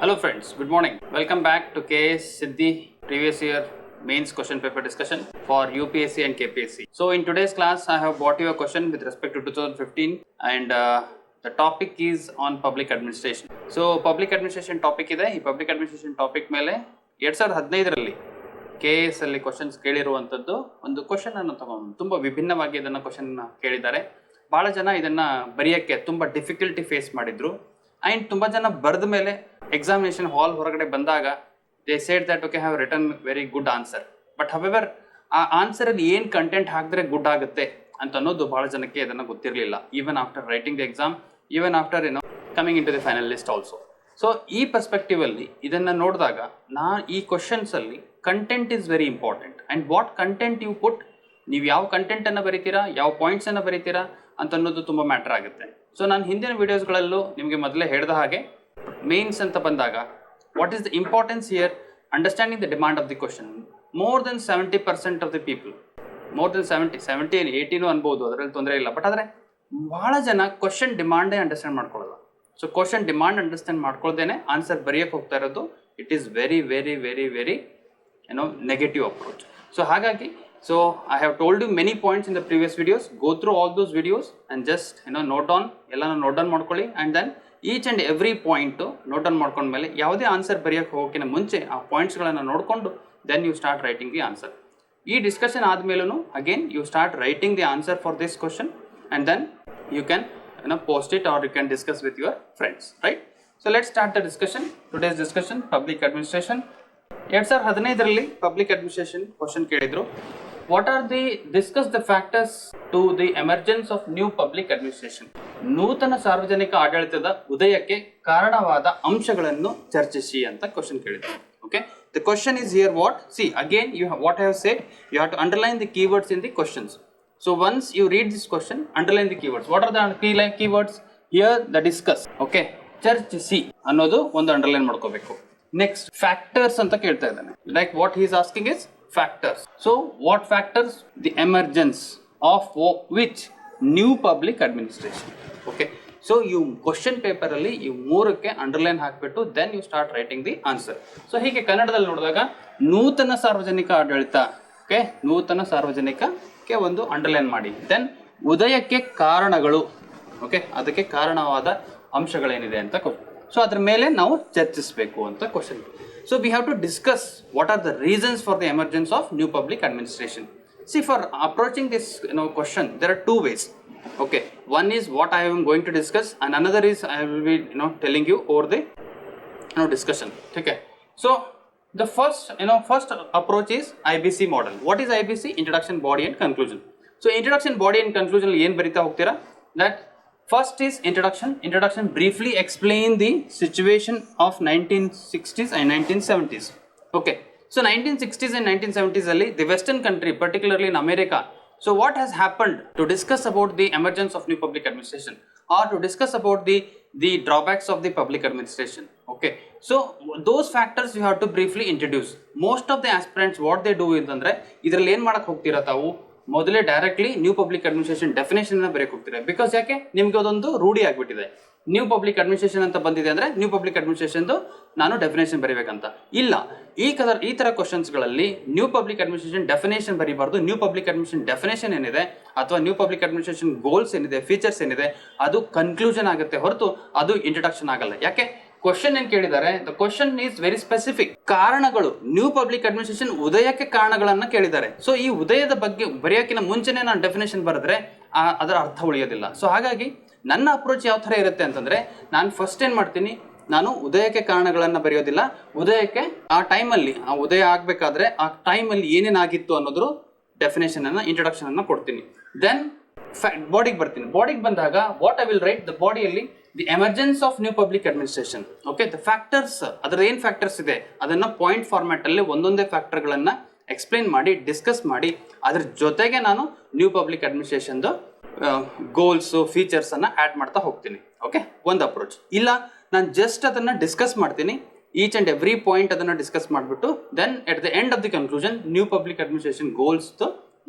Hello friends, good morning. Welcome back to SIDDHI previous year mains question paper discussion for UPSC and KPSC. So in today's class, I have brought you a question with respect to 2015 and the topic is on public administration. So public administration topic ಇದೆ. ಈ public administration topic ಮೇಲೆ 2015ರಲ್ಲಿ KS ಅಲ್ಲಿ questions ಕೇಳಿರುವಂಥದ್ದು ಒಂದು question ಅನ್ನು ತಗೊಂಡು ತುಂಬ ವಿಭಿನ್ನವಾಗಿ ಇದನ್ನು ಕ್ವಶನ್ ಕೇಳಿದ್ದಾರೆ. ಭಾಳ ಜನ ಇದನ್ನ ಬರೆಯೋಕ್ಕೆ ತುಂಬ ಡಿಫಿಕಲ್ಟಿ ಫೇಸ್ ಮಾಡಿದ್ರು. ಆ್ಯಂಡ್ ತುಂಬ ಜನ ಬರೆದ ಮೇಲೆ ಎಕ್ಸಾಮಿನೇಷನ್ ಹಾಲ್ ಹೊರಗಡೆ ಬಂದಾಗ they said that okay have written very good answer. But however ಆ ಆನ್ಸರಲ್ಲಿ ಏನು ಕಂಟೆಂಟ್ ಹಾಕಿದ್ರೆ ಗುಡ್ ಆಗುತ್ತೆ ಅಂತ ಅನ್ನೋದು ಭಾಳ ಜನಕ್ಕೆ ಇದನ್ನು ಗೊತ್ತಿರಲಿಲ್ಲ. Even after writing the exam, even after coming into the final list also. So ಈ ಪರ್ಸ್ಪೆಕ್ಟಿವ್ ಅಲ್ಲಿ ಇದನ್ನು ನೋಡಿದಾಗ ಈ ಕ್ವಶನ್ಸಲ್ಲಿ content is very important. And what content you put, ನೀವು ಯಾವ ಕಂಟೆಂಟನ್ನು ಬರೀತೀರಾ, ಯಾವ ಪಾಯಿಂಟ್ಸನ್ನು ಬರೀತೀರಾ ಅಂತ ಅನ್ನೋದು ತುಂಬ ಮ್ಯಾಟರ್ ಆಗುತ್ತೆ. ಸೊ ನಾನು ಹಿಂದಿನ ವೀಡಿಯೋಸ್ಗಳಲ್ಲೂ ನಿಮಗೆ ಮೊದಲೇ ಹೇಳಿದ ಹಾಗೆ ಮೇನ್ಸ್ ಅಂತ ಬಂದಾಗ what is the importance here, understanding the demand of the question. More than 70% of the people, more than 70 80 ಅನ್ಬೋದು, ಅದರಲ್ಲಿ ತೊಂದರೆ ಇಲ್ಲ. ಬಟ್ ಆದರೆ ಭಾಳ ಜನ ಕ್ವಶನ್ ಡಿಮಾಂಡೇ ಅಂಡರ್ಸ್ಟ್ಯಾಂಡ್ ಮಾಡ್ಕೊಳ್ಳಲ್ಲ. ಸೊ ಕ್ವಶನ್ ಡಿಮಾಂಡ್ ಅಂಡರ್ಸ್ಟ್ಯಾಂಡ್ ಮಾಡ್ಕೊಳ್ದೇನೆ ಆನ್ಸರ್ ಬರೆಯೋಕ್ಕೆ ಹೋಗ್ತಾ ಇರೋದು it is very very very very negative approach. So ಹಾಗಾಗಿ I have told you many points in the previous videos. Go through all those videos and just note down, ಎಲ್ಲಾನು note down ಮಾಡ್ಕೊಳ್ಳಿ. And then each and every point note down ಮಾಡ್ಕೊಂಡ್ಮೇಲೆ ಯಾವುದೇ answer ಬರೆಯೋಕ್ಕೆ ಹೋಗೋಕ್ಕಿಂತ ಮುಂಚೆ ಆ ಪಾಯಿಂಟ್ಸ್ಗಳನ್ನು ನೋಡಿಕೊಂಡು then you start writing the answer. ಈ ಡಿಸ್ಕಷನ್ ಆದಮೇಲೂ again you start writing the answer for this question and then you can post it or you can discuss with your friends, right? So let's start the discussion. Today's discussion, public administration. 2015ರಲ್ಲಿ public administration question ಕೇಳಿದ್ರು. What are discuss the factors to the emergence of new public administration? ನೂತನ ಸಾರ್ವಜನಿಕ ಆಡಳಿತದ ಉದಯಕ್ಕೆ ಕಾರಣವಾದ ಅಂಶಗಳನ್ನು ಚರ್ಚಿಸಿ ಅಂತ question ಕೇಳಿದ್ರು. Okay, the question is here what? See again, what I have said, you have to underline the keywords in the questions. So once you read this question, underline the keywords. What are the keywords here? The discuss. Okay, ಚರ್ಚಿಸಿ ಅನ್ನೋದು ಒಂದು underline ಮಾಡ್ಕೋಬೇಕು. Next factors ಅಂತ ಕೇಳ್ತಾ ಇದ್ದಾನೆ. Like what he is asking is factors. So what factors? The emergence of which new public administration. Okay, so you question paper ಅಲ್ಲಿ you ಮೂರಕ್ಕೆ underline ಹಾಕ್ಬಿಟ್ಟು then you start writing the answer. So ಹೀಗೆ ಕನ್ನಡದಲ್ಲಿ ನೋಡಿದಾಗ ನೂತನ ಸಾರ್ವಜನಿಕ ಆಡಳಿತ, okay, ನೂತನ ಸಾರ್ವಜನಿಕಕ್ಕೆ ಒಂದು ಅಂಡರ್ಲೈನ್ ಮಾಡಿ. ದೆನ್ ಉದಯಕ್ಕೆ ಕಾರಣಗಳು, ಓಕೆ, ಅದಕ್ಕೆ ಕಾರಣವಾದ ಅಂಶಗಳೇನಿದೆ ಅಂತ ಸೊ ಅದ್ರ ಮೇಲೆ ನಾವು ಚರ್ಚಿಸಬೇಕು ಅಂತ question. So we have to discuss what are the reasons for the emergence of new public administration. See, for approaching this question, there are two ways. Okay, one is what I am going to discuss, and another is I will be telling you over the discussion. Okay, so the first approach is IBC model. What is IBC? Introduction, body and conclusion. So introduction, body and conclusion ಅಲ್ಲಿ ಏನು ಬರಿತಾ ಹೋಗ್ತೀರಾ? That first is introduction. Introduction briefly explain the situation of 1960s and 1970s. Okay, so 1960s and 1970s ali the western country, particularly in America. So what has happened, to discuss about the emergence of new public administration or to discuss about the drawbacks of the public administration. Okay, so those factors you have to briefly introduce. Most of the aspirants what they do is andre idralli ಏನು ಮಾಡಕ್ಕೆ ಹೋಗ್ತೀರಾ ತಾವು ಮೊದಲೇ directly new public administration definition ಬರೆಯಕ್ಕೆ ಹೋಗ್ತೀರಾ. Because ಯಾಕೆ, ನಿಮ್ಗೆ ಅದೊಂದು ರೂಢಿ ಆಗ್ಬಿಟ್ಟಿದೆ. ನ್ಯೂ ಪಬ್ಲಿಕ್ ಅಡ್ಮಿನಿಸ್ಟ್ರೇಷನ್ ಅಂತ ಬಂದಿದೆ ಅಂದ್ರೆ ನ್ಯೂ ಪಬ್ಲಿಕ್ ಅಡ್ಮಿನಿಸ್ಟ್ರೇಷನ್ದು ನಾನು ಡೆಫಿನೇಷನ್ ಬರೀಬೇಕಂತ ಇಲ್ಲ. ಈ ತರ ಕ್ವಶನ್ಸ್ಗಳಲ್ಲಿ ನ್ಯೂ ಪಬ್ಲಿಕ್ ಅಡ್ಮಿನಿಸ್ಟ್ರೇಷನ್ ಡೆಫಿನೇಷನ್ ಬರೀಬಾರ್ದು. ನ್ಯೂ ಪಬ್ಲಿಕ್ ಅಡ್ಮಿನಿಸ್ಟ್ರೇಷನ್ ಡೆಫಿನೇಷನ್ ಏನಿದೆ ಅಥವಾ ನ್ಯೂ ಪಬ್ಲಿಕ್ ಅಡ್ಮಿನಿಸ್ಟ್ರೇಷನ್ ಗೋಲ್ಸ್ ಏನಿದೆ, ಫೀಚರ್ಸ್ ಏನಿದೆ, ಅದು ಕನ್ಕ್ಲೂಷನ್ ಆಗುತ್ತೆ ಹೊರತು ಅದು ಇಂಟ್ರಡಕ್ಷನ್ ಆಗಲ್ಲ. ಯಾಕೆ, ಕ್ವಶನ್ ಏನ್ ಕೇಳಿದ್ದಾರೆ, the question is very specific. ಕಾರಣಗಳು, ನ್ಯೂ ಪಬ್ಲಿಕ್ ಅಡ್ಮಿನಿಸ್ಟ್ರೇಷನ್ ಉದಯಕ್ಕೆ ಕಾರಣಗಳನ್ನ ಕೇಳಿದ್ದಾರೆ. ಸೊ ಈ ಉದಯದ ಬಗ್ಗೆ ಬರೆಯೋಕ್ಕಿಂತ ಮುಂಚೆನೆ ನಾನು ಡೆಫಿನೇಷನ್ ಬರೆದ್ರೆ ಅದರ ಅರ್ಥ ಉಳಿಯೋದಿಲ್ಲ. ಸೊ ಹಾಗಾಗಿ ನನ್ನ ಅಪ್ರೋಚ್ ಯಾವ ಥರ ಇರುತ್ತೆ ಅಂತಂದ್ರೆ, ನಾನು ಫಸ್ಟ್ ಏನು ಮಾಡ್ತೀನಿ, ನಾನು ಉದಯಕ್ಕೆ ಕಾರಣಗಳನ್ನು ಬರೆಯೋದಿಲ್ಲ. ಉದಯಕ್ಕೆ ಆ ಟೈಮಲ್ಲಿ, ಆ ಉದಯ ಆಗಬೇಕಾದ್ರೆ ಆ ಟೈಮಲ್ಲಿ ಏನೇನಾಗಿತ್ತು ಅನ್ನೋದ್ರ ಡೆಫಿನೇಷನ್ ಅನ್ನ, ಇಂಟ್ರೊಡಕ್ಷನ್ ಅನ್ನ ಕೊಡ್ತೀನಿ. ದೆನ್ ಬಾಡಿಗೆ ಬರ್ತೀನಿ. ಬಾಡಿಗೆ ಬಂದಾಗ what I will write, the ಬಾಡಿಯಲ್ಲಿ the emergence of new public administration. Okay, the factors, ಅದರ ಏನು ಫ್ಯಾಕ್ಟರ್ಸ್ ಇದೆ ಅದನ್ನ ಪಾಯಿಂಟ್ ಫಾರ್ಮ್ಯಾಟ್ ಅಲ್ಲಿ ಒಂದೊಂದೇ ಫ್ಯಾಕ್ಟರ್ಗಳನ್ನ ಎಕ್ಸ್ಪ್ಲೇನ್ ಮಾಡಿ, ಡಿಸ್ಕಸ್ ಮಾಡಿ, ಅದ್ರ ಜೊತೆಗೆ ನಾನು ನ್ಯೂ ಪಬ್ಲಿಕ್ ಅಡ್ಮಿನಿಸ್ಟ್ರೇಷನ್ದು ಗೋಲ್ಸು, ಫೀಚರ್ಸ್ ಅನ್ನ ಆ್ಯಡ್ ಮಾಡ್ತಾ ಹೋಗ್ತೀನಿ. ಓಕೆ, ಒಂದು ಅಪ್ರೋಚ್. ಇಲ್ಲ, ನಾನು ಜಸ್ಟ್ ಅದನ್ನ ಡಿಸ್ಕಸ್ ಮಾಡ್ತೀನಿ, ಈಚ್ ಅಂಡ್ ಎವ್ರಿ ಪಾಯಿಂಟ್ ಅದನ್ನ ಡಿಸ್ಕಸ್ ಮಾಡಿಬಿಟ್ಟು then at the end of the conclusion new public administration goals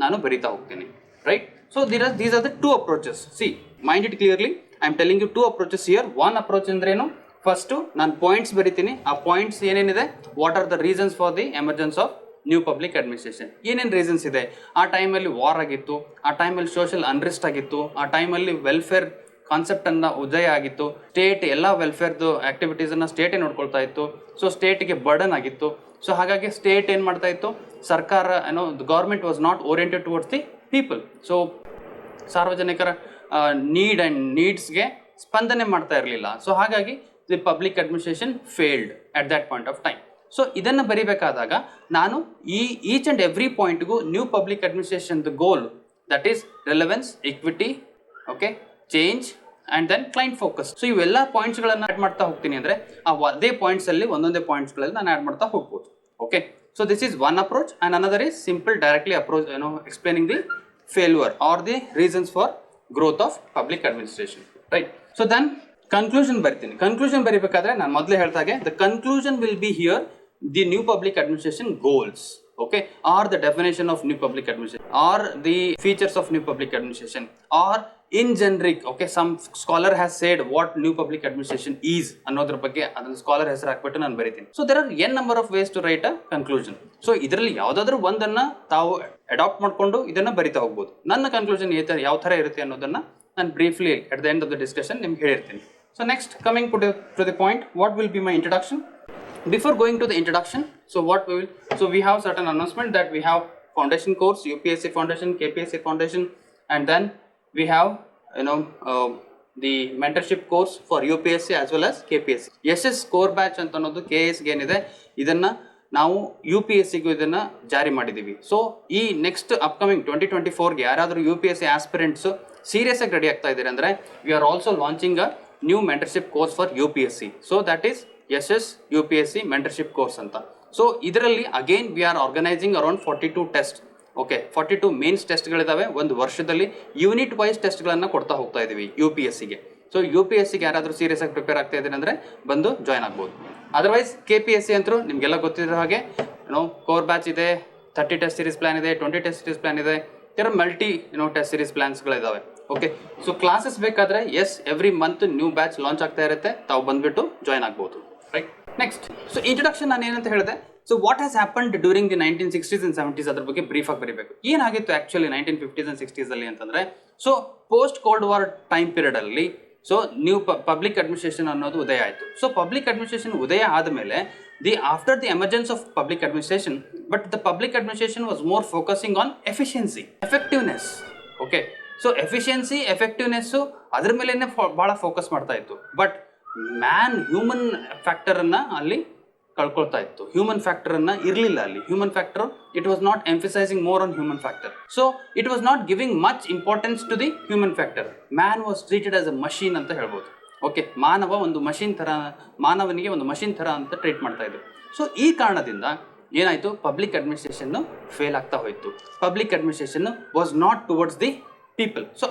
ನಾನು ಬರೀತಾ ಹೋಗ್ತೀನಿ. Right, so these are the two approaches. See, mind it clearly. I am telling you two approaches here. One approach ಅಂದ್ರೇನು, first ನಾನು points ಬರಿತೀನಿ. ಆ points ಏನೇನಿದೆ, what are the reasons for the emergence of new public administration. ಏನೇನು reasons ಇದೆ, ಆ ಟೈಮಲ್ಲಿ war ಆಗಿತ್ತು, ಆ ಟೈಮಲ್ಲಿ ಸೋಷಿಯಲ್ ಅನ್ರೆಸ್ಟ್ ಆಗಿತ್ತು, ಆ ಟೈಮಲ್ಲಿ ವೆಲ್ಫೇರ್ ಕಾನ್ಸೆಪ್ಟನ್ನು ಉದಯ ಆಗಿತ್ತು, ಸ್ಟೇಟ್ ಎಲ್ಲ ವೆಲ್ಫೇರ್ದು ಆ್ಯಕ್ಟಿವಿಟೀಸನ್ನು ಸ್ಟೇಟೇ ನೋಡ್ಕೊಳ್ತಾ ಇತ್ತು. ಸೊ ಸ್ಟೇಟಿಗೆ ಬರ್ಡನ್ ಆಗಿತ್ತು. ಸೊ ಹಾಗಾಗಿ ಸ್ಟೇಟ್ ಏನು ಮಾಡ್ತಾ ಇತ್ತು, ಸರ್ಕಾರ the government was not oriented towards the people. So ಸಾರ್ವಜನಿಕರ ನೀಡ್ ಆ್ಯಂಡ್ ನೀಡ್ಸ್ಗೆ ಸ್ಪಂದನೆ ಮಾಡ್ತಾ ಇರಲಿಲ್ಲ. ಸೊ ಹಾಗಾಗಿ the public administration failed at that point of time. So ಇದನ್ನು ಬರಿಬೇಕಾದಾಗ ನಾನು ಈಚ್ ಆ್ಯಂಡ್ ಎವ್ರಿ ಪಾಯಿಂಟ್ಗೂ new public administration the goal, that is relevance, equity, okay, change and then client focus. So ಇವೆಲ್ಲ ಪಾಯಿಂಟ್ಸ್ಗಳನ್ನು ಆ್ಯಡ್ ಮಾಡ್ತಾ ಹೋಗ್ತೀನಿ. ಅಂದರೆ ಅದೇ ಪಾಯಿಂಟ್ಸಲ್ಲಿ ಒಂದೊಂದೇ ಪಾಯಿಂಟ್ಸ್ಗಳಲ್ಲಿ ನಾನು ಆ್ಯಡ್ ಮಾಡ್ತಾ ಹೋಗ್ಬೋದು. Okay, so this is one approach and another is simple directly approach, explaining the failure or the reasons for growth of public administration, right? So then conclusion ಬರ್ತೀನಿ. conclusion ಬರಿಬೇಕಾದ್ರೆ ನಾನು ಮೊದಲೇ ಹೇಳ್ದಾಗೆ the conclusion will be here the new public administration goals, okay, or the definition of new public administration, or the features of new public administration, or in generic, okay, some scholar has said what new public administration is ಅನ್ನೋದ್ರ ಬಗ್ಗೆ ಅದನ್ನ scholar ಹೆಸರು ಹಾಕ್ಬಿಟ್ಟು ನಾನು ಬರಿತೀನಿ. So there are n number of ways to write a conclusion. So ಇದರಲ್ಲಿ ಯಾವುದಾದ್ರೂ ಒಂದನ್ನ ತಾವು ಅಡಾಪ್ಟ್ ಮಾಡ್ಕೊಂಡು ಇದನ್ನ ಬರಿತಾ ಹೋಗ್ಬೋದು. ನನ್ನ ಕನ್ಕ್ಲೂಷನ್ ಯಾವ ಥರ ಇರುತ್ತೆ ಅನ್ನೋದನ್ನ ನಾನು briefly at the end of the discussion ನಿಮ್ಗೆ ಹೇಳಿರ್ತೀನಿ. So next coming to the point, what will be my introduction. Before going to the introduction, so we have certain announcement that we have foundation course, UPSC foundation, KPSC foundation, and then we have the mentorship course for UPSC as well as KPSC. SS core batch ಅಂತ ಅನ್ನೋದು KS ಗೆ ಏನಿದೆ, ಇದನ್ನ ನಾವು UPSC ಗೂ ಇದನ್ನ ಜಾರಿ ಮಾಡಿದೀವಿ. ಸೊ ಈ ನೆಕ್ಸ್ಟ್ ಅಪ್ಕಮಿಂಗ್ 2024 ಗೆ ಯಾರಾದರೂ UPSC ಆಸ್ಪಿರೆಂಟ್ಸ್ ಸೀರಿಯಸ್ ಆಗಿ ರೆಡಿ ಆಗ್ತಾ ಇದ್ದಾರೆ ಅಂದ್ರೆ we are also launching a new mentorship course for UPSC. So that is SS UPSC mentorship course ಅಂತ. ಸೊ ಇದರಲ್ಲಿ again we are organising around 42 test, okay, 42 mains ಟೆಸ್ಟ್ಗಳಿದಾವೆ. ಒಂದು ವರ್ಷದಲ್ಲಿ ಯೂನಿಟ್ ವೈಸ್ ಟೆಸ್ಟ್ಗಳನ್ನು ಕೊಡ್ತಾ ಹೋಗ್ತಾ ಇದ್ದೀವಿ UPSCಗೆ. ಸೊ UPSCಗೆ ಯಾರಾದರೂ ಸೀರಿಯಸ್ ಆಗಿ ಪ್ರಿಪೇರ್ ಆಗ್ತಾ ಇದ್ದಾರೆ ಅಂದರೆ ಬಂದು ಜಾಯ್ನ್ ಆಗ್ಬೋದು. ಅದರ್ವೈಸ್ KPSC ಅಂತೂ ನಿಮಗೆಲ್ಲ ಗೊತ್ತಿರೋ ಹಾಗೆ ಕೋರ್ ಬ್ಯಾಚ್ ಇದೆ, 30 ಟೆಸ್ಟ್ ಸೀರೀಸ್ ಪ್ಲಾನ್ ಇದೆ, 20 ಟೆಸ್ಟ್ ಸೀರೀಸ್ ಪ್ಲಾನ್ ಇದೆ, ಮಲ್ಟಿ ಟೆಸ್ಟ್ ಸೀರೀಸ್ ಪ್ಲಾನ್ಸ್ಗಳಿದ್ದಾವೆ. ಓಕೆ, ಸೊ ಕ್ಲಾಸಸ್ ಬೇಕಾದರೆ as every month new batch launch ಆಗ್ತಾ ಇರುತ್ತೆ, ತಾವು ಬಂದುಬಿಟ್ಟು ಜಾಯ್ನ್ ಆಗ್ಬೋದು. ರೈಟ್, ನೆಕ್ಸ್ಟ್ ಸೊ ಇಂಟ್ರೊಡಕ್ಷನ್ ನಾನು ಏನಂತ ಹೇಳಿದೆ. So what has happened during the 1960s and 70s ಅದ್ರ ಬಗ್ಗೆ ಬ್ರೀಫ್ ಆಗಿ ಬರೀಬೇಕು. ಏನಾಗಿತ್ತು ಆ್ಯಕ್ಚುಲಿ 1950s and 60s ಅಲ್ಲಿ ಅಂತಂದರೆ, so post cold war time period ಅಲ್ಲಿ ಸೊ ನ್ಯೂ ಪಬ್ಲಿಕ್ ಅಡ್ಮಿನಿಸ್ಟ್ರೇಷನ್ ಅನ್ನೋದು ಉದಯ ಆಯಿತು. ಸೊ ಪಬ್ಲಿಕ್ ಅಡ್ಮಿನಿಸ್ಟ್ರೇಷನ್ ಉದಯ ಆದಮೇಲೆ after the emergence of public administration, but the public administration was more focusing on efficiency, effectiveness. Okay, so efficiency, effectiveness ಅದ್ರ ಮೇಲೇ ಭಾಳ focus ಮಾಡ್ತಾ ಇತ್ತು. ಬಟ್ ಹ್ಯೂಮನ್ ಫ್ಯಾಕ್ಟರನ್ನು ಅಲ್ಲಿ ಕಳ್ಕೊಳ್ತಾ ಇತ್ತು. ಹ್ಯೂಮನ್ ಫ್ಯಾಕ್ಟರನ್ನು ಇರಲಿಲ್ಲ ಅಲ್ಲಿ. Human factor, it was not emphasising more on human factor. So it was not giving much importance to the human factor. Man was treated as a machine ಅಂತ ಹೇಳ್ಬೋದು. Okay, ಒಂದು machine ಥರ, ಮಾನವನಿಗೆ ಒಂದು ಮಷೀನ್ ಥರ ಅಂತ ಟ್ರೀಟ್ ಮಾಡ್ತಾ ಇದ್ರು. ಸೊ ಈ ಕಾರಣದಿಂದ ಏನಾಯಿತು, ಪಬ್ಲಿಕ್ ಅಡ್ಮಿನಿಸ್ಟ್ರೇಷನ್ನು ಫೇಲ್ ಆಗ್ತಾ ಹೋಯಿತು. Public administration was not towards the people. So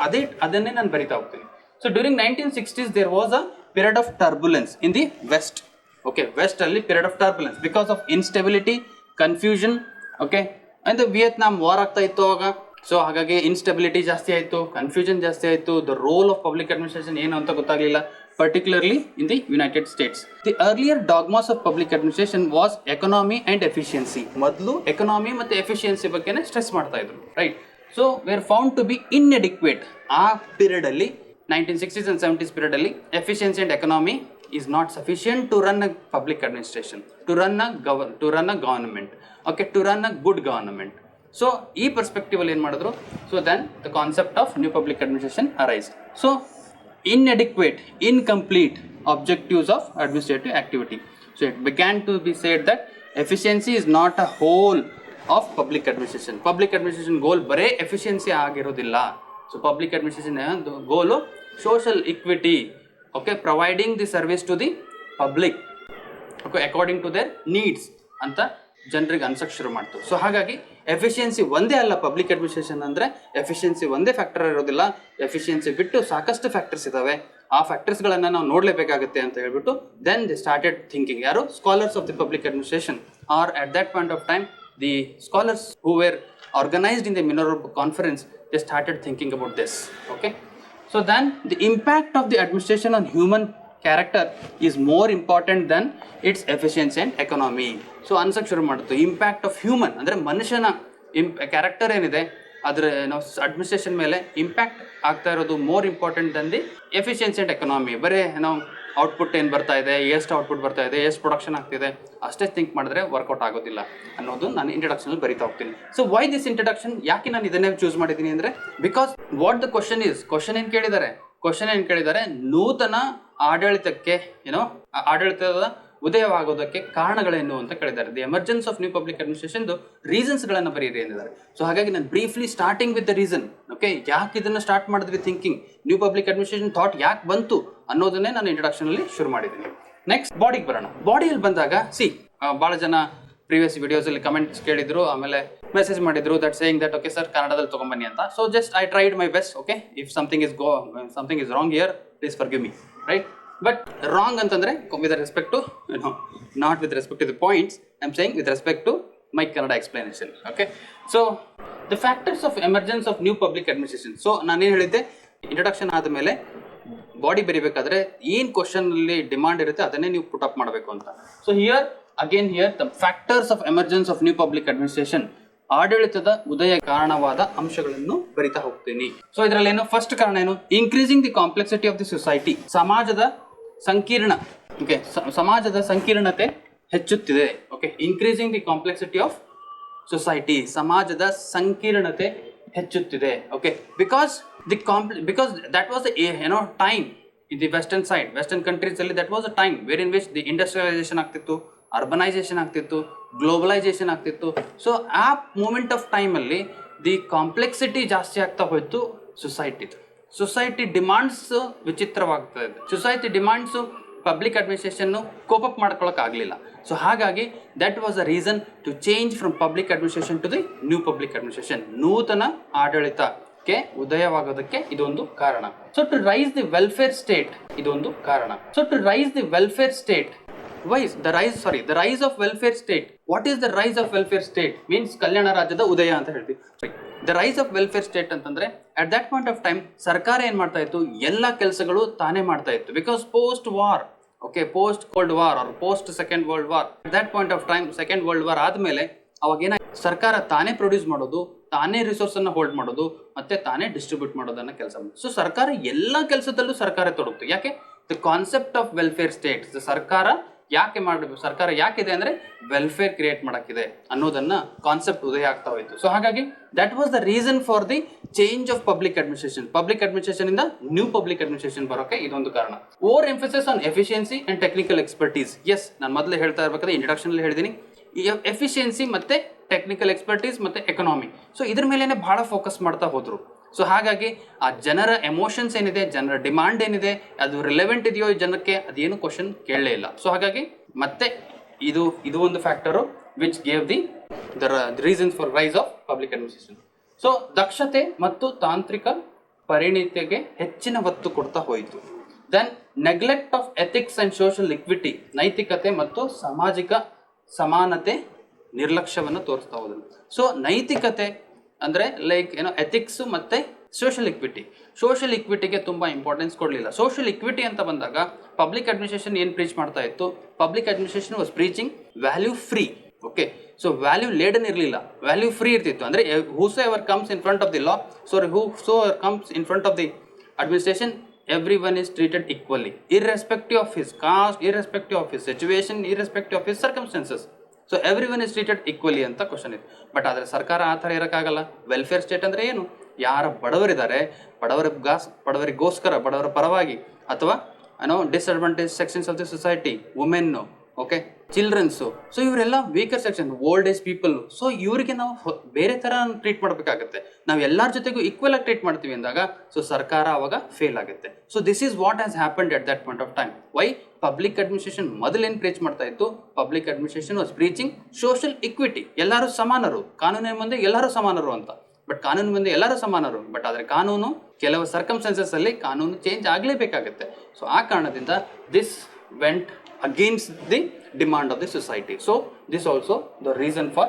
ಅದನ್ನೇ ನಾನು ಬರಿತಾ ಹೋಗ್ತೀನಿ. So during 1960s there was a period of turbulence in the west. Okay, west ಅಲ್ಲಿ period of turbulence because of instability, confusion, okay, and the Vietnam war ಆಗ್ತಾ ಇತ್ತು ಆಗ. So ಹಾಗಾಗಿ instability ಜಾಸ್ತಿ ಆಯಿತು, ಕನ್ಫ್ಯೂಷನ್ ಜಾಸ್ತಿ ಆಯಿತು. The role of public administration ಏನು ಅಂತ ಗೊತ್ತಾಗಲಿಲ್ಲ, particularly in the United States. The earlier dogmas of public administration was economy and efficiency. ಮೊದಲು ಎಕನಾಮಿ ಮತ್ತು ಎಫಿಷಿಯನ್ಸಿ ಬಗ್ಗೆನೇ ಸ್ಟ್ರೆಸ್ ಮಾಡ್ತಾ ಇದ್ರು, right. So were found to be inadequate. ಆ ಪೀರಿಯಡ್ ಅಲ್ಲಿ 1960s and 70s period ಅಲ್ಲಿ efficiency and economy is not sufficient to run a public administration, to run a government, okay, to run a good government. So ಈ perspective ಅಲ್ಲಿ ಏನು ಮಾಡಿದ್ರು, so then the concept of new public administration arise. So inadequate, incomplete objectives of administrative activity. So it began to be said that efficiency is not a whole of public administration. Public administration goal ಬರೇ efficiency ಆಗಿರೋದಿಲ್ಲ. So public administration goal social equity, okay, providing the service to the public, okay, according to their needs ಅಂತ ಜನರಿಗೆ ಅನ್ಸಕ್ಕೆ ಶುರು ಮಾಡ್ತು. So ಹಾಗಾಗಿ efficiency ಒಂದೇ ಅಲ್ಲ, public administration ಅಂದರೆ ಎಫಿಷಿಯನ್ಸಿ ಒಂದೇ ಫ್ಯಾಕ್ಟರ್ ಇರೋದಿಲ್ಲ. ಎಫಿಷಿಯನ್ಸಿ ಬಿಟ್ಟು ಸಾಕಷ್ಟು ಫ್ಯಾಕ್ಟರ್ಸ್ ಇದ್ದಾವೆ. ಆ ಫ್ಯಾಕ್ಟರ್ಸ್ಗಳನ್ನು ನಾವು ನೋಡಲೇಬೇಕಾಗುತ್ತೆ ಅಂತ ಹೇಳ್ಬಿಟ್ಟು ದೆನ್ ದೇ ಸ್ಟಾರ್ಟೆಡ್ ಥಿಂಕಿಂಗ್. ಯಾರು? Scholars of the public administration, or at that point of time the scholars who were organized in the Minnowbrook conference, they started thinking about this. Okay, so then the impact of the administration on human character is more important than its efficiency and economy. So ಅನ್ಸಕ್ಕೆ ಶುರು ಮಾಡ್ತು impact of human ಅಂದರೆ ಮನುಷ್ಯನ character ಏನಿದೆ ಅದರ ನಾವು administration ಮೇಲೆ impact ಆಗ್ತಾ ಇರೋದು more important Dhan the efficiency and economy. ಬರೀ ನಾವು ಔಟ್ಪುಟ್ ಏನು ಬರ್ತಾ ಇದೆ, ಎಷ್ಟು ಔಟ್ಪುಟ್ ಬರ್ತಾ ಇದೆ, ಎಷ್ಟು ಪ್ರೊಡಕ್ಷನ್ ಆಗ್ತಿದೆ ಅಷ್ಟೇ ಥಿಂಕ್ ಮಾಡಿದ್ರೆ ವರ್ಕೌಟ್ ಆಗೋದಿಲ್ಲ ಅನ್ನೋದು ನಾನು ಇಂಟ್ರಡಕ್ಷನಲ್ಲಿ ಬರಿತಾ ಹೋಗ್ತೀನಿ. ಸೊ ವೈ ದಿಸ್ ಇಂಟ್ರಡಕ್ಷನ್, ಯಾಕೆ ನಾನು ಇದನ್ನೇ ಚೂಸ್ ಮಾಡಿದ್ದೀನಿ ಅಂದರೆ because what the question is, question ಏನು ಕೇಳಿದ್ದಾರೆ ನೂತನ ಆಡಳಿತಕ್ಕೆ ಆಡಳಿತದ ಉದಯವಾಗೋದಕ್ಕೆ ಕಾರಣಗಳೇನು ಅಂತ ಕೇಳಿದ್ದಾರೆ. The emergence of new public administration ರೀಸನ್ಸ್ಗಳನ್ನು ಬರೀರಿ ಎಂದಿದ್ದಾರೆ. ಸೊ ಹಾಗಾಗಿ ನಾನು briefly starting with the reason, okay, ಯಾಕೆ ಇದನ್ನು ಸ್ಟಾರ್ಟ್ ಮಾಡಿದ್ವಿ thinking, new public administration thought ಯಾಕೆ ಬಂತು ಅನ್ನೋದನ್ನೇ ನಾನು ಇಂಟ್ರಡಕ್ಷನಲ್ಲಿ ಶುರು ಮಾಡಿದ್ದೀನಿ. ನೆಕ್ಸ್ಟ್ ಬಾಡಿಗೆ ಬರೋಣ. ಬಾಡಿಯಲ್ಲಿ ಬಂದಾಗ ಭಾಳ ಜನ ಪ್ರೀವಿಯಸ್ ವಿಡಿಯೋಸಲ್ಲಿ ಕಮೆಂಟ್ಸ್ ಕೇಳಿದ್ರು, ಆಮೇಲೆ ಮೆಸೇಜ್ ಮಾಡಿದ್ರು that saying that okay sir ಕನ್ನಡದಲ್ಲಿ ತೊಗೊಂಬನ್ನಿ ಅಂತ. So just I tried my best. Okay, if something is wrong here please forgive me, right. But wrong ಅಂತಂದರೆ with respect to not with respect to the points, I am saying with respect to my Kannada explanation. Okay, so the factors of emergence of new public administration. So ನಾನೇನು ಹೇಳಿದ್ದೆ, introduction ಆದಮೇಲೆ body ಬರೀಬೇಕಾದ್ರೆ ಏನು ಕ್ವಶನಲ್ಲಿ demand ಇರುತ್ತೆ ಅದನ್ನೇ ನೀವು put up ಮಾಡಬೇಕು ಅಂತ. So here the factors of emergence of new public administration, ಆಡಳಿತದ ಉದಯ ಕಾರಣವಾದ ಅಂಶಗಳನ್ನು ಬರಿತಾ ಹೋಗ್ತೀನಿ. ಸೊ ಇದರಲ್ಲಿ ಏನು ಫಸ್ಟ್ ಕಾರಣ ಏನು, increasing the complexity of the society, ಸಮಾಜದ ಸಂಕೀರ್ಣತೆ ಹೆಚ್ಚುತ್ತಿದೆ. Okay, increasing the complexity of society, ಸಮಾಜದ ಸಂಕೀರ್ಣತೆ ಹೆಚ್ಚುತ್ತಿದೆ. Okay, because that was the time in the western countries ಅಲ್ಲಿ that was a time wherein which the industrialization ಆಗ್ತಿತ್ತು, ಅರ್ಬನೈಸೇಷನ್ ಆಗ್ತಿತ್ತು, globalisation ಆಗ್ತಿತ್ತು. ಸೊ ಆ ಮೂಮೆಂಟ್ ಆಫ್ ಟೈಮಲ್ಲಿ ದಿ ಕಾಂಪ್ಲೆಕ್ಸಿಟಿ ಜಾಸ್ತಿ ಆಗ್ತಾ ಹೋಯ್ತು ಸೊಸೈಟಿ ಡಿಮಾಂಡ್ಸ್ ವಿಚಿತ್ರವಾಗ್ತಾ ಇದೆ. ಸೊಸೈಟಿ ಡಿಮಾಂಡ್ಸು ಪಬ್ಲಿಕ್ ಅಡ್ಮಿನಿಸ್ಟ್ರೇಷನ್ನು ಕೋಪ್ ಅಪ್ ಮಾಡ್ಕೊಳಕ್ಕೆ ಆಗಲಿಲ್ಲ. ಸೊ ಹಾಗಾಗಿ that was a reason to change from public administration to the new public administration, ನೂತನ ಆಡಳಿತಕ್ಕೆ ಉದಯವಾಗೋದಕ್ಕೆ ಇದೊಂದು ಕಾರಣ. So to rise the welfare state, ಇದೊಂದು ಕಾರಣ. So to rise the welfare state, the rise of welfare state. What is the rise of welfare state? Means ಕಲ್ಯಾಣ ರಾಜ್ಯದ ಉದಯ ಅಂತ ಹೇಳ್ತೀವಿ. The rise of welfare state ಅಂತಂದ್ರೆ at that point of time ಸರ್ಕಾರ ಏನ್ ಮಾಡ್ತಾ ಇತ್ತು, ಎಲ್ಲ ಕೆಲಸಗಳು ತಾನೇ ಮಾಡ್ತಾ ಇತ್ತು. Because post cold war or post second world war, at that point of time second world war ಆದ್ಮೇಲೆ ಅವಾಗ ಏನಾಯ್ತು, ಸರ್ಕಾರ ತಾನೇ ಪ್ರೊಡ್ಯೂಸ್ ಮಾಡೋದು, ತಾನೇ ರಿಸೋರ್ಸ್ ಅನ್ನ ಹೋಲ್ಡ್ ಮಾಡೋದು, ಮತ್ತೆ ತಾನೇ ಡಿಸ್ಟ್ರಿಬ್ಯೂಟ್ ಮಾಡೋದನ್ನ ಕೆಲಸ ಮಾಡೋದು. ಸೊ ಸರ್ಕಾರ ಎಲ್ಲ ಕೆಲಸದಲ್ಲೂ ಸರ್ಕಾರ ತೊಡಗ್ತು. ಯಾಕೆ, the concept of welfare state, ಸರ್ಕಾರ ಯಾಕೆ ಮಾಡಬೇಕು, ಸರ್ಕಾರ ಯಾಕಿದೆ ಅಂದರೆ ವೆಲ್ಫೇರ್ ಕ್ರಿಯೇಟ್ ಮಾಡೋಕ್ಕಿದೆ ಅನ್ನೋದನ್ನ ಕಾನ್ಸೆಪ್ಟ್ ಉದಯ ಆಗ್ತಾ ಹೋಯಿತು. ಸೊ ಹಾಗಾಗಿ that was the reason for the change of public administration ಇಂದ ನ್ಯೂ ಪಬ್ಲಿಕ್ ಅಡ್ಮಿನಿಸ್ಟ್ರೇಷನ್ ಬರೋಕೆ ಇದೊಂದು ಕಾರಣ. Over emphasis on efficiency and technical expertise. Yes, ನಾನು ಮೊದಲೇ ಹೇಳ್ತಾ ಇರಬೇಕಾದ್ರೆ ಇಂಟ್ರಡಕ್ಷನ್ ಅಲ್ಲಿ ಹೇಳಿದ್ದೀನಿ, ಎಫಿಷಿಯನ್ಸಿ ಮತ್ತೆ ಟೆಕ್ನಿಕಲ್ ಎಕ್ಸ್ಪರ್ಟೀಸ್ ಮತ್ತೆ ಎಕನಾಮಿ. ಸೊ ಇದ್ರ ಮೇಲೇನೆ ಬಹಳ ಫೋಕಸ್ ಮಾಡ್ತಾ ಹೋದ್ರು. ಸೊ ಹಾಗಾಗಿ ಆ ಜನರ ಎಮೋಷನ್ಸ್ ಏನಿದೆ, ಜನರ ಡಿಮಾಂಡ್ ಏನಿದೆ, ಅದು ರಿಲೆವೆಂಟ್ ಇದೆಯೋ ಜನಕ್ಕೆ, ಅದೇನು ಕ್ವಶನ್ ಕೇಳಲೇ ಇಲ್ಲ. ಸೊ ಹಾಗಾಗಿ ಮತ್ತೆ ಇದು ಒಂದು factor which gave the reasons for rise of public administration. So ದಕ್ಷತೆ ಮತ್ತು ತಾಂತ್ರಿಕ ಪರಿಣಿತಿಗೆ ಹೆಚ್ಚಿನ ಒತ್ತು ಕೊಡ್ತಾ ಹೋಯಿತು. Then neglect of ethics and social equity, ನೈತಿಕತೆ ಮತ್ತು ಸಾಮಾಜಿಕ ಸಮಾನತೆ ನಿರ್ಲಕ್ಷ್ಯವನ್ನು ತೋರಿಸ್ತಾ ಹೋದ್ರು. ಸೊ ನೈತಿಕತೆ ಅಂದರೆ ಎಥಿಕ್ಸ್ ಮತ್ತು ಸೋಷಿಯಲ್ ಇಕ್ವಿಟಿಗೆ ತುಂಬ ಇಂಪಾರ್ಟೆನ್ಸ್ ಕೊಡಲಿಲ್ಲ. ಸೋಷಿಯಲ್ ಇಕ್ವಿಟಿ ಅಂತ ಬಂದಾಗ ಪಬ್ಲಿಕ್ ಅಡ್ಮಿನಿಸ್ಟ್ರೇಷನ್ ಏನು ಪ್ರೀಚ್ ಮಾಡ್ತಾ ಇತ್ತು, public administration was preaching value free. Okay, so value laden ಇರಲಿಲ್ಲ, ವ್ಯಾಲ್ಯೂ ಫ್ರೀ ಇರ್ತಿತ್ತು. ಅಂದರೆ whosoever comes in front of the law, whosoever comes in front of the administration, everyone is treated equally, irrespective of his caste, irrespective of his situation, irrespective of his circumstances. So everyone is treated equally ಅಂತ question ಇದೆ. But ಆದರೆ ಸರ್ಕಾರ ಆ ಥರ ಇರೋಕ್ಕಾಗಲ್ಲ. Welfare state ಅಂದರೆ ಏನು, ಯಾರ ಬಡವರಿದ್ದಾರೆ, ಬಡವರಿಗೋಸ್ಕರ, ಬಡವರ ಪರವಾಗಿ, ಅಥವಾ disadvantage sections of the society, women, okay, childrens, so ಇವರೆಲ್ಲ weaker section, old age people. So ಇವರಿಗೆ ನಾವು ಬೇರೆ ಥರ ಟ್ರೀಟ್ ಮಾಡಬೇಕಾಗತ್ತೆ. ನಾವು ಎಲ್ಲರ ಜೊತೆಗೂ ಈಕ್ವಲ್ ಆಗಿ ಟ್ರೀಟ್ ಮಾಡ್ತೀವಿ ಅಂದಾಗ ಸೊ ಸರ್ಕಾರ ಅವಾಗ ಫೇಲ್ ಆಗುತ್ತೆ. So this is what has happened at that point of time. Why public administration ಮೊದಲೇನು ಪ್ರೀಚ್ ಮಾಡ್ತಾ ಇತ್ತು, public administration was preaching social equity, ಎಲ್ಲರೂ ಸಮಾನರು, ಕಾನೂನಿನ ಮುಂದೆ ಎಲ್ಲರೂ ಸಮಾನರು ಅಂತ. ಬಟ್ ಕಾನೂನು ಮುಂದೆ ಎಲ್ಲರೂ ಸಮಾನರು, ಬಟ್ ಆದರೆ ಕಾನೂನು ಕೆಲವು ಸರ್ಕಮ್ಸ್ಟೆನ್ಸಸ್ ಅಲ್ಲಿ ಕಾನೂನು ಚೇಂಜ್ ಆಗಲೇಬೇಕಾಗುತ್ತೆ. ಸೊ ಆ ಕಾರಣದಿಂದ this vent against the demand of the society. So this also the reason for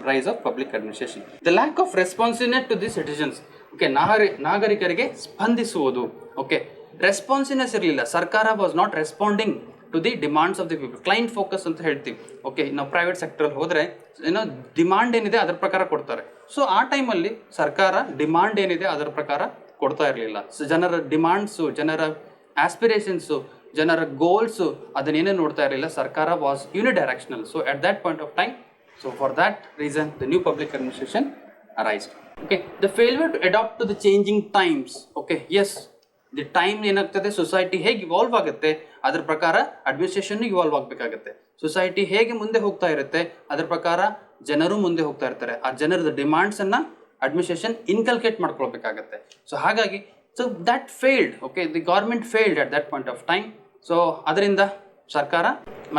rise of public administration. The lack of responsiveness to the citizens. Okay, ನಾಗರಿಕರಿಗೆ ಸ್ಪಂದಿಸುವುದು. ಓಕೆ, ರೆಸ್ಪಾನ್ಸಿನೆಸ್ ಇರಲಿಲ್ಲ. ಸರ್ಕಾರ was not responding to the demands of the people. Client focus ಅಂತ ಹೇಳ್ತೀವಿ. Okay, ನಾವು private ಸೆಕ್ಟರಲ್ಲಿ ಹೋದರೆ ಏನೋ demand ಏನಿದೆ ಅದರ ಪ್ರಕಾರ ಕೊಡ್ತಾರೆ. ಸೊ ಆ ಟೈಮಲ್ಲಿ ಸರ್ಕಾರ ಡಿಮಾಂಡ್ ಏನಿದೆ ಅದರ ಪ್ರಕಾರ ಕೊಡ್ತಾ ಇರಲಿಲ್ಲ. ಸೊ ಜನರ ಡಿಮಾಂಡ್ಸು, ಜನರ ಆಸ್ಪಿರೇಷನ್ಸು, ಜನರ ಗೋಲ್ಸು ಅದನ್ನೇನೇ ನೋಡ್ತಾ ಇರಲಿಲ್ಲ. ಸರ್ಕಾರ was unidirectional. So at that point of time, so for that reason the new public administration arose. Okay, the failure to adapt to the changing times. Okay, yes, the time ಏನಾಗ್ತದೆ, society ಹೇಗೆ evolve ಆಗುತ್ತೆ ಅದ್ರ ಪ್ರಕಾರ administration evolve ಆಗಬೇಕಾಗುತ್ತೆ. Society ಹೇಗೆ ಮುಂದೆ ಹೋಗ್ತಾ ಇರುತ್ತೆ ಅದ್ರ ಪ್ರಕಾರ ಜನರು ಮುಂದೆ ಹೋಗ್ತಾ ಇರ್ತಾರೆ. ಆ ಜನರದ ಡಿಮಾಂಡ್ಸನ್ನು ಅಡ್ಮಿನಿಸ್ಟ್ರೇಷನ್ ಇನ್ಕಲ್ಕೇಟ್ ಮಾಡ್ಕೊಳ್ಬೇಕಾಗತ್ತೆ. ಸೊ ಹಾಗಾಗಿ so that failed. Okay, the government failed at that point of time. So ಅದರಿಂದ ಸರ್ಕಾರ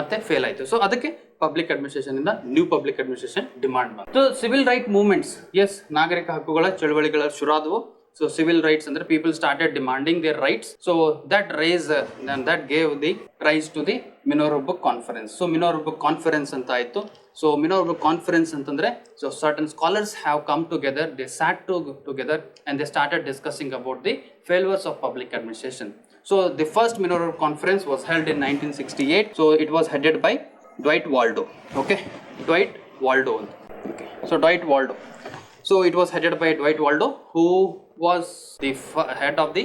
ಮತ್ತೆ ಫೇಲ್ ಆಯಿತು. ಸೊ ಅದಕ್ಕೆ ಪಬ್ಲಿಕ್ ಅಡ್ಮಿನಿಸ್ಟ್ರೇಷನ್ ಇಂದ ನ್ಯೂ ಪಬ್ಲಿಕ್ ಅಡ್ಮಿನಿಸ್ಟ್ರೇಷನ್ ಡಿಮಾಂಡ್ ಬಂತು. So civil right movements, yes, ನಾಗರಿಕ ಹಕ್ಕುಗಳ ಚಳವಳಿಗಳ ಶುರುವಾದವು. So civil rights and the people started demanding their rights. So that raised and that gave the rise to the Minnowbrook conference. So Minnowbrook conference anta aitu. So Minnowbrook conference antandre, so certain scholars have come together, they sat together and they started discussing about the failures of public administration. So the first Minnowbrook conference was held in 1968. So it was headed by Dwight Waldo. Okay, Dwight Waldo. Okay, so Dwight Waldo. So it was headed by Dwight Waldo, who was the head of the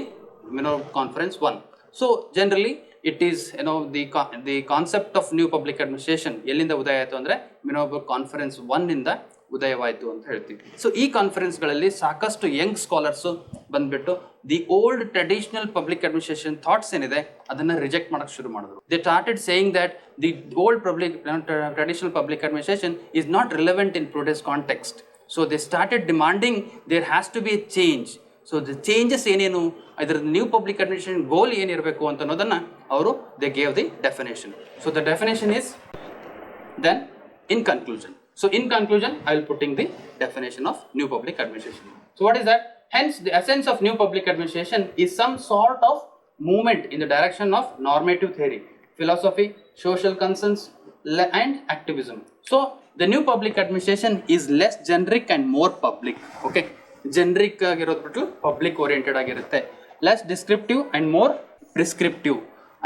Minnowbrook Conference 1. So generally it is, you know, the concept of new public administration ಎಲ್ಲಿಂದ ಉದಯ ಆಯಿತು ಅಂದರೆ Minnowbrook Conference 1 ಇಂದ ಉದಯವಾಯಿತು ಅಂತ ಹೇಳ್ತೀವಿ. So ಈ ಕಾನ್ಫರೆನ್ಸ್ಗಳಲ್ಲಿ ಸಾಕಷ್ಟು Young scholars ಬಂದ್ಬಿಟ್ಟು the old traditional public administration thoughts ಏನಿದೆ ಅದನ್ನು ರಿಜೆಕ್ಟ್ ಮಾಡೋಕ್ಕೆ ಶುರು ಮಾಡಿದ್ರು. They started saying that the old traditional public administration is not relevant in today's context. So they started demanding there has to be a change. So the changes ಏನೇನು, ಇದರ new public administration ಗೋಲ್ ಏನಿರಬೇಕು ಅಂತ ಅನ್ನೋದನ್ನು ಅವರು they gave the definition. So the definition is then in conclusion. So in conclusion I will putting the definition of new public administration. So what is that? Hence the essence of new public administration is some sort of movement in the direction of normative theory, philosophy, social concerns and activism. So the new public administration is less generic and more public. Okay, generic ಆಗಿರೋದು ಬಿಟ್ಟು public oriented ಆಗಿರುತ್ತೆ. Less descriptive and more prescriptive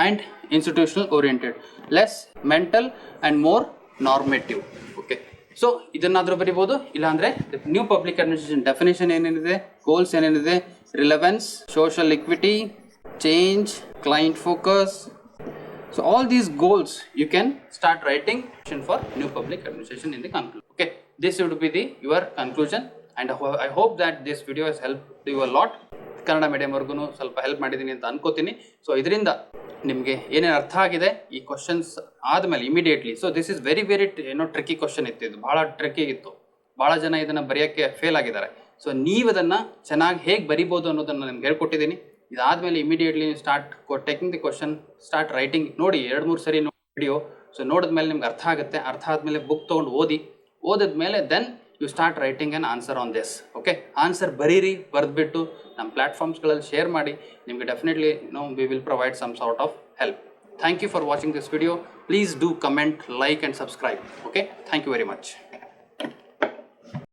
and institutional oriented. Less mental and more normative. Okay, so ಇದನ್ನಾದರೂ ಬರಿಬೋದು. ಇಲ್ಲಾಂದರೆ new public administration definition ಏನೇನಿದೆ, goals ಏನೇನಿದೆ, relevance, social equity, change, client focus. So all these goals you can start writing for new public administration in the conclusion. Okay, this would be your conclusion and I hope that this video has helped you a lot. Kannada medium ವರ್ಗು ಸ್ವಲ್ಪ help ಮಾಡಿದ್ದೀನಿ ಅಂತ ಅನ್ಕೋತೀನಿ. So ಇದರಿಂದ ನಿಮಗೆ ಏನೇನು ಅರ್ಥ ಆಗಿದೆ ಈ ಕ್ವಶನ್ಸ್ ಆದಮೇಲೆ immediately. So this is very tricky question ಇತ್ತು. ಇದು ಭಾಳ ಟ್ರಿಕ್ಕಿ ಇತ್ತು. ಭಾಳ ಜನ ಇದನ್ನು ಬರೆಯೋಕ್ಕೆ ಫೇಲ್ ಆಗಿದ್ದಾರೆ. ಸೊ ನೀವು ಅದನ್ನು ಚೆನ್ನಾಗಿ ಹೇಗೆ ಬರಿಬೋದು ಅನ್ನೋದನ್ನು ನಿಮ್ಗೆ ಹೇಳ್ಕೊಟ್ಟಿದ್ದೀನಿ. ಇದಾದಮೇಲೆ immediately start taking the question, start writing. ನೋಡಿ 2-3 ಸರಿ ವಿಡಿಯೋ. ಸೊ ನೋಡಿದ್ಮೇಲೆ ನಿಮ್ಗೆ ಅರ್ಥ ಆಗುತ್ತೆ. ಅರ್ಥ ಆದಮೇಲೆ ಬುಕ್ ತೊಗೊಂಡು ಓದಿದ್ಮೇಲೆ then you start writing an answer on this. Okay, answer ಬರೀರಿ, ಬರೆದ್ಬಿಟ್ಟು ನಮ್ಮ ಪ್ಲ್ಯಾಟ್ಫಾರ್ಮ್ಸ್ಗಳಲ್ಲಿ ಶೇರ್ ಮಾಡಿ. ನಿಮಗೆ definitely we will provide some sort of help. Thank you for watching this video. Please do comment, like and subscribe. Okay, thank you very much.